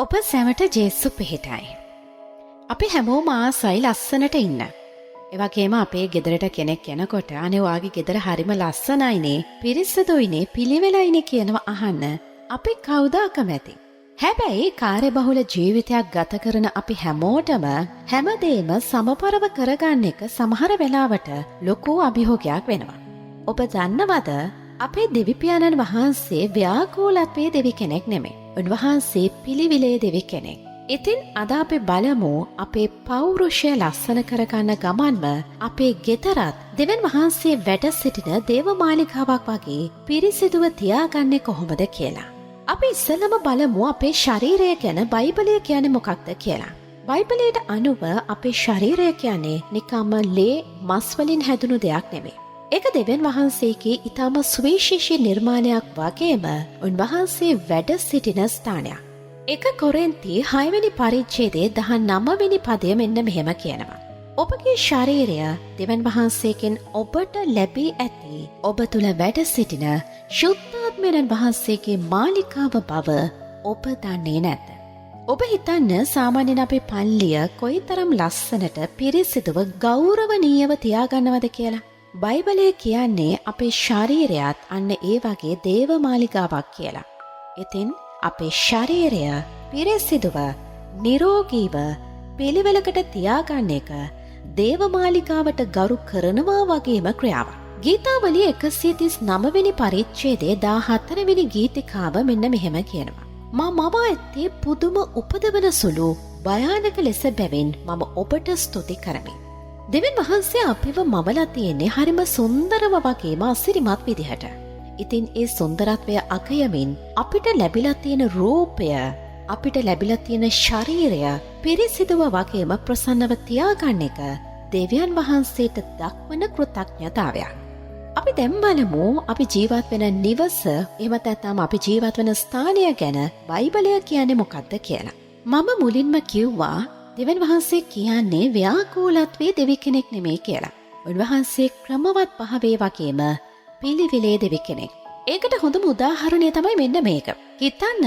ඔබ සැමට ජේසු පිහිටයි. අපි හැමෝම ආසයි ලස්සනට ඉන්න. එවගේම අපේ ගෙදරට කෙනෙක් එනකොට අනේ ඔයාගේ ගෙදර හරිම ලස්සනයිනේ, පිරිසිදුයිනේ, පිළිවෙලයිනේ කියනවා අහන්න අපි කවුද අකමැති? හැබැයි කාර්යබහුල ජීවිතයක් ගත කරන අපි හැමෝටම හැමදේම සමපරව කරගන්න එක සමහර වෙලාවට ලොකු අභියෝගයක් වෙනවා. ඔබ දන්නවද අපේ දෙවිපියාණන් වහන්සේ ව්‍යාකූලත්වයේ දෙවි කෙනෙක් නෙමෙයි. උන්වහන්සේ පිළිවිලේ දෙවි කෙනෙක්. ඉතින් අද අපි බලමු අපේ පෞරුෂය ලස්සන කරගන්න ගමන්ම අපේ ගෙදරත් දෙවියන් වහන්සේ වැඩ සිටින දේවමාලිකාවක් වගේ පිරිසිදුව තියාගන්නේ කොහොමද කියලා. අපි ඉස්සෙල්ලම බලමු අපේ ශරීරය ගැන බයිබලය කියන්නේ මොකක්ද කියලා. බයිබලයට අනුව අපේ ශරීරය කියන්නේ නිකම්ම ලේ මස් වලින් හැදුණු දෙයක් නෙමෙයි. ඒක දෙවියන් වහන්සේගේ ඊටම සුවිශේෂී නිර්මාණයක් වගේම උන්වහන්සේ වැඩ සිටින ස්ථානයක්. 1 කොරින්ති 6 වෙනි පරිච්ඡේදයේ 19 වෙනි පදය මෙන්න මෙහෙම කියනවා. ඔබගේ ශරීරය දෙවියන් වහන්සේගෙන් ඔබට ලැබී ඇති ඔබ තුල වැඩ සිටින ශුද්ධාත්මයන් වහන්සේගේ මාලිකාව බව ඔබ දන්නේ නැත. ඔබ හිතන්න සාමාන්‍යයෙන් අපේ පල්ලිය කොයිතරම් ලස්සනට පිරිසිදුව ගෞරවනීයව තියාගන්නවද කියලා. බයිබලය කියන්නේ අපේ ශරීරයත් අන්න ඒ වගේ දේවමාලිකාවක් කියලා. ඉතින් අපේ ශරීරය පිරිසිදුව නිරෝගීව පිළිවෙලකට තියාගන්න එක දේවමාලිකාවට ගරු කරනවා වගේම ක්‍රියාවක්. ගීතාවලිය 139 වෙනි පරිච්ඡේදයේ 14 වෙනි ගීතිකාව මෙන්න මෙහෙම කියනවා. මම ඇත්තේ පුදුම උපදවන සුළු භයානක ලෙස බැවින් මම ඔබට ස්තුති කරමි. දෙවියන් වහන්සේ අපිව මවලා තියෙන්නේ හරිම සුන්දරව වගේම අසිරිමත් විදිහට. ඉතින් ඒ සුන්දරත්වය අගයමින් අපිට ලැබිලා තියෙන රූපය, අපිට ලැබිලා තියෙන ශරීරය පිරිසිදුව වගේම ප්‍රසන්නව තියාගන්න එක දෙවියන් වහන්සේට දක්වන කෘතඥතාවයක්. අපි දැන් බලමු අපි ජීවත් වෙන නිවස, එහෙම නැත්නම් අපි ජීවත් වෙන ස්ථානය ගැන බයිබලය කියන්නේ මොකක්ද කියලා. මම මුලින්ම කිව්වා දෙවියන් වහන්සේ කියන්නේ ව්‍යාකූලත්වයේ දෙවි කෙනෙක් නෙමෙයි කියලා. උන්වහන්සේ ක්‍රමවත් භාවයේ වගේම පිළිවිලේ දෙවි කෙනෙක්. ඒකට හොඳම උදාහරණය තමයි මෙන්න මේක. හිතන්න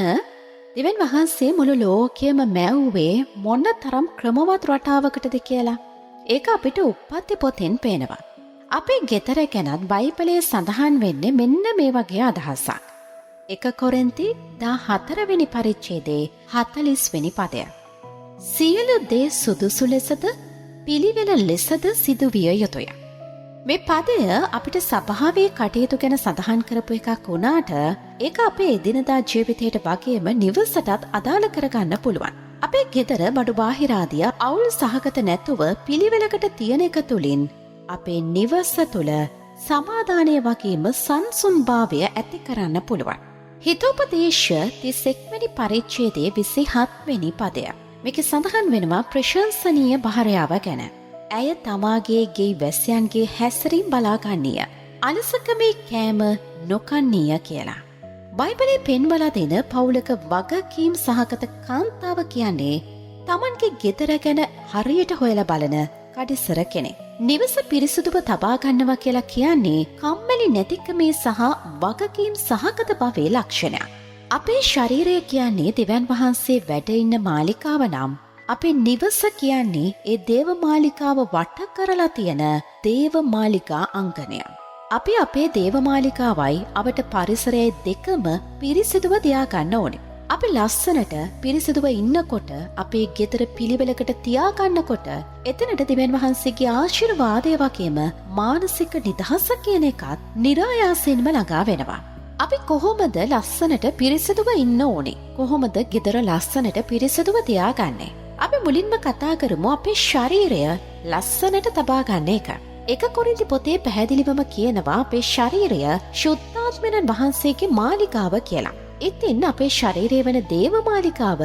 දෙවියන් වහන්සේ මුළු ලෝකයම මැව්වේ මොන තරම් ක්‍රමවත් රටාවකටද කියලා. ඒක අපිට උප්පත්ති පොතෙන් පේනවා. අපේ ගෙදර ගැනත් බයිබලයේ සඳහන් වෙන්නේ මෙන්න මේ වගේ අදහසක්. 1 කොරින්ති 14 වෙනි පරිච්ඡේදයේ 40 වෙනි පදය. සියලු දේ සුදුසු ලෙසද පිළිවෙල ලෙසද සිදු විය යුතුය. මේ පදය අපිට සභාවේ කටයුතු ගැන සඳහන් කරපු එකක් වුණාට ඒක අපේ එදිනදා ජීවිතයට වගේම නිවසටත් අදාළ කරගන්න පුළුවන්. අපේ ගෙදර බඩු බාහිරාදිය අවුල් සහගත නැතුව පිළිවෙලකට තියෙන එක තුලින් අපේ නිවස තුල සමාදානය වගේම සංසුන්භාවය ඇති කරන්න පුළුවන්. හිතෝපදේශ 31 වෙනි පරිච්ඡේදයේ 27 වෙනි පදය. මේක සඳහන් වෙනවා ප්‍රශංසනීය භාර්යාව ගැන. ඇය තමාගේ ගේ වැසියන්ගේ හැසිරීම් බලාගන්නීය. අලසකමේ කෑම නොකන්නීය කියලා. බයිබලයේ පෙන්වලා දෙන පවුලක වගකීම් සහගත කාන්තාව කියන්නේ තමන්ගේ ගෙදර ගැන හරියට හොයලා බලන කඩිසර කෙනෙක්. නිවස පිරිසුදුව තබා ගන්නවා කියලා කියන්නේ කම්මැලි නැතිකමේ සහ වගකීම් සහගත බවේ ලක්ෂණයක්. අපේ ශරීරය කියන්නේ දෙවියන් වහන්සේ වැඩ ඉන්න මාලිකාව නම් අපේ නිවස කියන්නේ ඒ දේව මාලිකාව වට කරලා තියෙන දේව මාලිකා අංගණය. අපි අපේ දේව මාලිකාවයි අවට පරිසරයයි දෙකම පිරිසිදුව තියාගන්න ඕනේ. අපි ලස්සනට පිරිසිදුව ඉන්නකොට අපේ ගෙදර පිළිවෙලකට තියාගන්නකොට එතනට දෙවියන් වහන්සේගේ ආශිර්වාදය වගේම මානසික නිදහස කියන එකත් නිරායාසයෙන්ම ළඟා වෙනවා. අපි කොහොමද ලස්සනට පිරිසිදුව ඉන්න ඕනේ? කොහොමද ගෙදර ලස්සනට පිරිසිදුව තියාගන්නේ? අපි මුලින්ම කතා කරමු අපේ ශරීරය ලස්සනට තබා ගන්න එක. 1 කොරින්ති පොතේ පැහැදිලිවම කියනවා අපේ ශරීරය ශුද්ධාත්මයන් වහන්සේගේ මාලිකාව කියලා. ඉතින් අපේ ශරීරය වෙන දේව මාලිකාව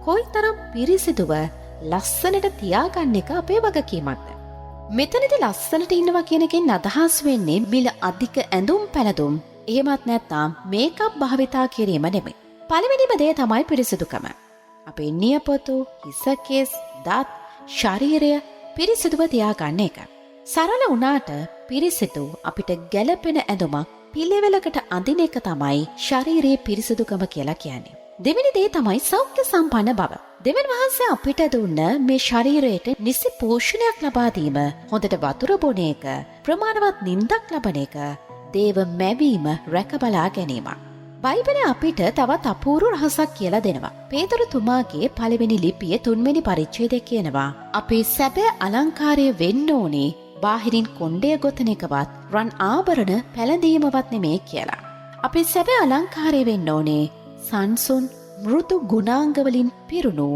කොයිතරම් පිරිසිදුව ලස්සනට තියාගන්න එක අපේ වගකීමක්ද? මෙතනදී ලස්සනට ඉන්නවා කියන එකෙන් අදහස් වෙන්නේ මිල අධික ඇඳුම් පැළඳුම් එහෙමත් නැත්නම් මේකප් භාවිතා කිරීම නෙමෙයි. පළවෙනිම දේ තමයි පිරිසිදුකම. අපේ නියපොතු, හිසකෙස්, දත්, ශරීරය පිරිසිදුව තියාගන්න එක. සරල වුණාට පිරිසිදු අපිට ගැළපෙන ඇඳුමක් පිළිවෙලකට අඳින එක තමයි ශරීරයේ පිරිසිදුකම කියලා කියන්නේ. දෙවෙනි දේ තමයි සෞඛ්‍ය සම්පන්න බව. දෙවියන් වහන්සේ අපිට දුන්න මේ ශරීරයට නිසි පෝෂණයක් ලබා දීම, හොඳට වතුර බොන එක, ප්‍රමාණවත් නිින්දක් ලබන එක, දේව මැවීම රැක බලා ගැනීම. බයිබලයේ අපිට තවත් අපූර්ව රහසක් කියලා දෙනවා. පේතරුතුමාගේ පළවෙනි ලිපියේ 3 වෙනි පරිච්ඡේදයේ කියනවා අපේ සැබෑ අලංකාරය වෙන්න ඕනේ බාහිරින් කොණ්ඩය ගොතන එකවත් රන් ආභරණ පැළඳීමවත් නෙමෙයි කියලා. අපේ සැබෑ අලංකාරය වෙන්න ඕනේ සංසුන් මෘදු ගුණාංගවලින් පිරුණු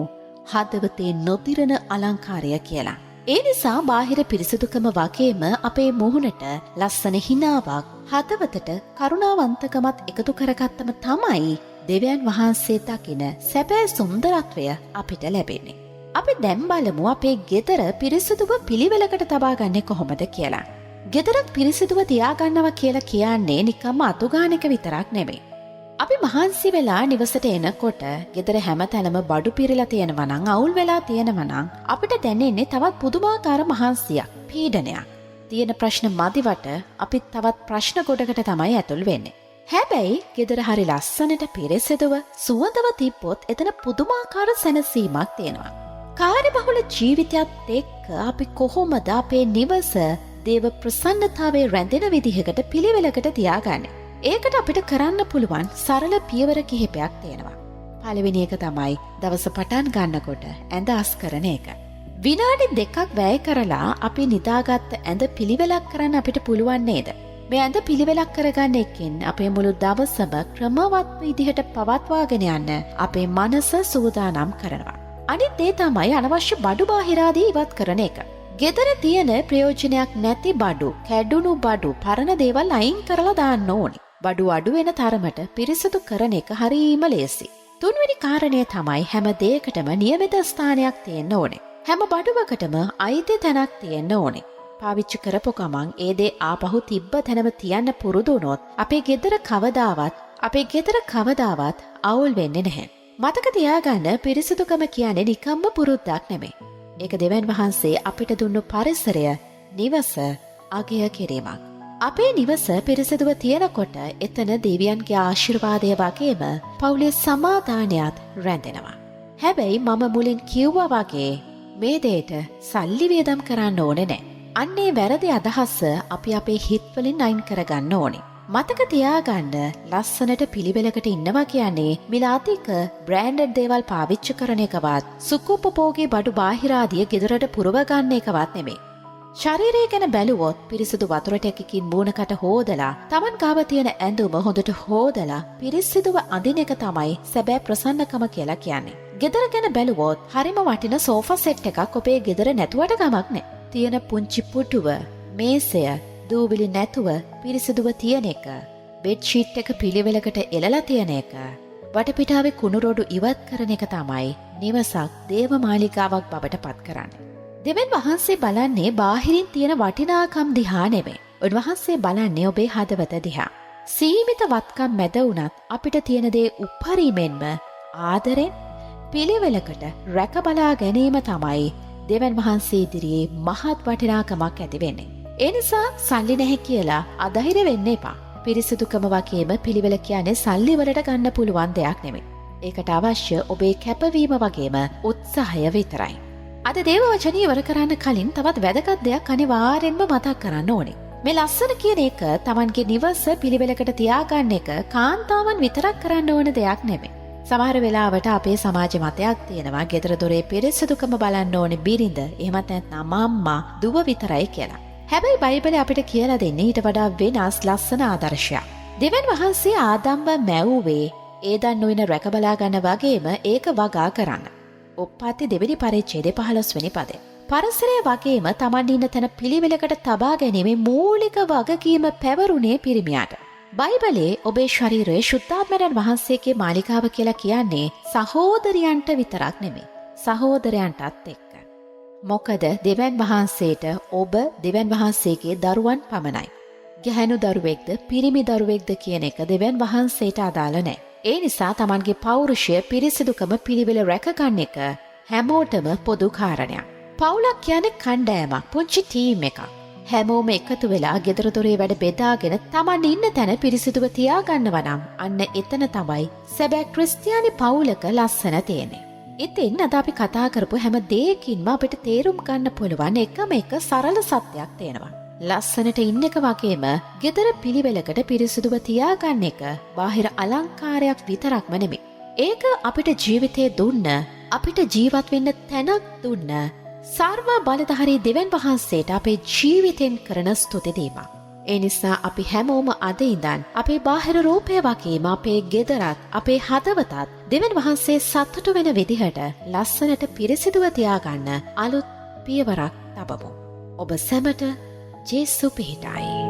හදවතේ නොතිරන අලංකාරය කියලා. ඒ නිසා බාහිර පිරිසිදුකම වගේම අපේ මුහුණට ලස්සන හිනාවක්, හදවතට කරුණාවන්තකමත් එකතු කරගත්තම තමයි දෙවියන් වහන්සේ දකින සැබෑ සුන්දරත්වය අපිට ලැබෙන්නේ. අපි දැන් බලමු අපේ ගෙදර පිරිසිදුව පිළිවෙලකට තබා ගන්නේ කොහොමද කියලා. ගෙදරත් පිරිසිදුව තියාගන්නවා කියලා කියන්නේ නිකම්ම අතුගානක විතරක් නෙමෙයි. අපි මහන්සි වෙලා නිවසට එනකොට ගෙදර හැමතැනම බඩු පිරලා තියෙනවා නම්, අවුල් වෙලා තියෙනවා නම් අපිට දැනෙන්නේ තවත් පුදුමාකාර මහන්සියක්, පීඩනයක්. තියෙන ප්‍රශ්න මදිවට අපි තවත් ප්‍රශ්න ගොඩකට තමයි ඇතුල් වෙන්නේ. හැබැයි ගෙදර හරි ලස්සනට පිරිසිදුව සුවඳව තිබ්බොත් එතන පුදුමාකාර සැනසීමක් තියෙනවා. කාර්යබහුල ජීවිතයත් එක්ක අපි කොහොමද අපේ නිවස දේව ප්‍රසන්නතාවයේ රැඳෙන විදිහකට පිළිවෙලකට තියාගන්නේ? ඒකට අපිට කරන්න පුළුවන් සරල පියවර කිහිපයක් තියෙනවා. පළවෙනි එක තමයි දවස පටන් ගන්නකොට ඇඳ අස් කරන එක. විනාඩි 2ක් වැය කරලා අපි නිදාගත්ත ඇඳ පිළිවෙලක් කරන්න අපිට පුළුවන් නේද? මේ ඇඳ පිළිවෙලක් කරගන්න එකෙන් අපේ මුළු දවසම ක්‍රමවත් විදිහට පවත්වාගෙන යන්න අපේ මනස සූදානම් කරනවා. අනිත් දේ තමයි අනවශ්‍ය බඩු බාහිරාදී ඉවත් කරන එක. ගෙදර තියෙන ප්‍රයෝජනයක් නැති බඩු, කැඩුණු බඩු, පරණ දේවල් අයින් කරලා දාන්න ඕනේ. බඩු අඩු වෙන තරමට පිරිසිදු කරන එක හරීම ලේසි. තුන්වෙනි කාරණය තමයි හැම දෙයකටම නියමිත ස්ථානයක් තියෙන්න ඕනේ. හැම බඩුවකටම අයිති තැනක් තියෙන්න ඕනේ. පාවිච්චි කරපු ගමන් ඒ දේ ආපහු තිබ්බ තැනම තියන්න පුරුදු වුණොත් අපේ ගෙදර කවදාවත් අවුල් වෙන්නේ නැහැ. මතක තියාගන්න පිරිසිදුකම කියන්නේ නිකම්ම පුරුද්දක් නෙමෙයි. ඒක දෙවියන් වහන්සේ අපිට දුන්නු පරිසරය, නිවස අගය කිරීමක්. අපේ නිවස පිරිසිදුව තියෙනකොට එතන දෙවියන්ගේ ආශිර්වාදය වගේම පවුලේ සමාදානයත් රැඳෙනවා. හැබැයි මම මුලින් කිව්වා වගේ මේ දෙයට සල්ලි වියදම් කරන්න ඕනේ නැහැ. අන්නේ වැරදි අදහස අපි අපේ හිත්වලින් අයින් කරගන්න ඕනේ. මතක තියාගන්න ලස්සනට පිළිවෙලකට ඉන්නවා කියන්නේ මිලාතික බ්‍රෑන්ඩඩ් දේවල් පාවිච්චි කරන එකවත් සුඛෝපභෝගී බඩු බාහිරාදිය ගෙදරට පුරව ගන්න එකවත් නෙමෙයි. ශරීරය ගැන බැලුවොත් පිරිසිදු වතුර ටැකිකින් මූණකට හොදලා Taman ගාව තියෙන ඇඳුම හොඳට හොදලා පිරිසිදුව අඳින එක තමයි සැබෑ ප්‍රසන්නකම කියලා කියන්නේ. ගෙදර ගැන බැලුවොත් හරිම වටින සෝෆා සෙට් එකක් ඔබේ ගෙදර නැතුවට ගමක් නැහැ. තියෙන පුංචි පුටුව, මේසය, දූවිලි නැතුව පිරිසිදුව තියෙන එක, බෙඩ් ෂීට් එක පිළිවෙලකට එලලා තියෙන එක, වටපිටාවේ කුණුරොඩු ඉවත් කරන එක තමයි නිවසක් දේව මාලිගාවක් බවට පත් කරන්නේ. දෙවියන් වහන්සේ බලන්නේ බාහිරින් තියෙන වටිනාකම් දිහා නෙමෙයි. උන්වහන්සේ බලන්නේ ඔබේ හදවත දිහා. සීමිත වත්කම් මැද වුණත් අපිට තියෙන දේ උපරිමෙන්ම ආදරෙන් පිළිවෙලකට රැක බලා ගැනීම තමයි දෙවියන් වහන්සේ ඉදිරියේ මහත් වටිනාකමක් ඇති වෙන්නේ. ඒ නිසා සල්ලි නැහැ කියලා අධෛර්ය වෙන්න එපා. පිරිසිදුකම වගේම පිළිවෙල කියන්නේ සල්ලි වලට ගන්න පුළුවන් දෙයක් නෙමෙයි. ඒකට අවශ්‍ය ඔබේ කැපවීම වගේම උත්සාහය විතරයි. අද දේව වචනය ඉවර කරන්න කලින් තවත් වැදගත් දෙයක් අනිවාර්යෙන්ම මතක් කරන්න ඕනේ. මේ ලස්සන කියන එක Tamanගේ නිවස පිළිවෙලකට තියාගන්න එක කාන්තාවන් විතරක් කරන්න ඕන දෙයක් නෙමෙයි. සමහර වෙලාවට අපේ සමාජ මතයක් තියෙනවා ගෙදර දොරේ පිරිසිදුකම බලන්න ඕනේ බිරිඳ, එහෙමත් නැත්නම් අම්මා, දුව විතරයි කියලා. හැබැයි බයිබලේ අපිට කියලා දෙන්නේ ඊට වඩා වෙනස් ලස්සන ආදර්ශයක්. දෙවියන් වහන්සේ ආදම්ව මැව්වේ ඒදන් නොවන රැක බලා ගන්න වගේම ඒක වගා කරන්න. උප්පත්ති 2 වෙනි පරිච්ඡේදයේ 15 වෙනි පදේ. පරිසරය වගේම Taman ඉන්න තැන පිළිවෙලකට තබා ගැනීමේ මූලික වගකීම පැවරුනේ පිරිමියාට. බයිබලයේ ඔබේ ශරීරයේ ශුද්ධාත්මයන් වහන්සේගේ මාලිගාව කියලා කියන්නේ සහෝදරයන්ට විතරක් නෙමෙයි, සහෝදරයන්ටත් එක්ක. මොකද දෙවියන් වහන්සේට ඔබ දෙවියන් වහන්සේගේ දරුවන් පමණයි. ගැහැණු දරුවෙක්ද පිරිමි දරුවෙක්ද කියන එක දෙවියන් වහන්සේට අදාළ නැහැ. ඒ නිසා Tamanගේ පෞරුෂය පිරිසිදුකම පිළිවෙල රැකගන්න එක හැමෝටම පොදු කාරණයක්. පවුලක් කියන්නේ කණ්ඩායමක්, පුංචි ටීම් එකක්. හැමෝම එකතු වෙලා ගෙදර දොරේ වැඩ බෙදාගෙන Taman ඉන්න තැන පිරිසිදුව තියාගන්නවා නම් අන්න එතන තමයි සැබෑ ක්‍රිස්තියානි පවුලක ලස්සන තියෙන්නේ. ඉතින් අද අපි කතා කරපු හැම දෙයකින්ම අපිට තේරුම් ගන්න පුළුවන් එකම එක සරල සත්‍යයක් තියෙනවා. ලස්සනට ඉන්න එක වගේම ගෙදර පිළිවෙලකට පිරිසිදුව තියාගන්න එක බාහිර අලංකාරයක් විතරක්ම නෙමෙයි. ඒක අපිට ජීවිතේ දුන්න, අපිට ජීවත් වෙන්න තැනක් දුන්න සර්ව බලධාරී දෙවියන් වහන්සේට අපේ ජීවිතෙන් කරන ස්තුතිදීමක්. ඒ නිසා අපි හැමෝම අද ඉඳන් අපේ බාහිර රූපය වගේම අපේ ගෙදරත් අපේ හදවතත් දෙවියන් වහන්සේ සතුටු වෙන විදිහට ලස්සනට පිරිසිදුව තියාගන්න අලුත් පියවරක් තබමු. ඔබ සැමට ජේසු පිහිටයි.